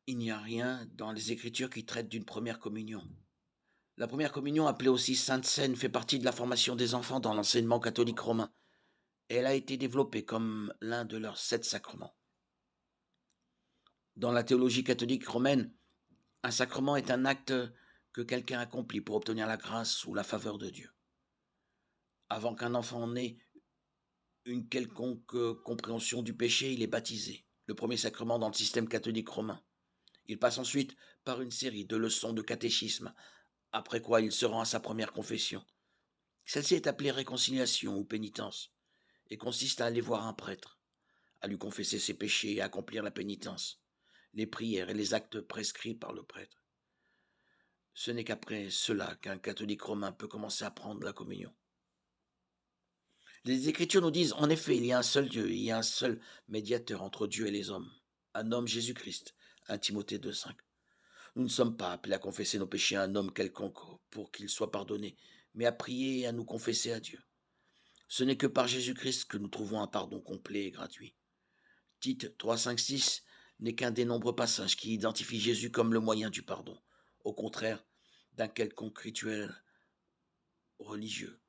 Il n'y a rien dans les Écritures qui traite d'une première communion. La première communion, appelée aussi Sainte Seine, fait partie de la formation des enfants dans l'enseignement catholique romain, et elle a été développée comme l'un de leurs 7 sacrements. Dans la théologie catholique romaine, un sacrement est un acte que quelqu'un accomplit pour obtenir la grâce ou la faveur de Dieu. Avant qu'un enfant n'ait une quelconque compréhension du péché, il est baptisé, le premier sacrement dans le système catholique romain. Il passe ensuite par une série de leçons de catéchisme, après quoi il se rend à sa première confession. Celle-ci est appelée réconciliation ou pénitence, et consiste à aller voir un prêtre, à lui confesser ses péchés et à accomplir la pénitence, les prières et les actes prescrits par le prêtre. Ce n'est qu'après cela qu'un catholique romain peut commencer à prendre la communion. Les Écritures nous disent, en effet, il y a un seul Dieu, il y a un seul médiateur entre Dieu et les hommes, un homme Jésus-Christ, 1 Timothée 2,5. Nous ne sommes pas appelés à confesser nos péchés à un homme quelconque pour qu'il soit pardonné, mais à prier et à nous confesser à Dieu. Ce n'est que par Jésus-Christ que nous trouvons un pardon complet et gratuit. Tite 3, 5, 6 n'est qu'un des nombreux passages qui identifient Jésus comme le moyen du pardon, au contraire d'un quelconque rituel religieux.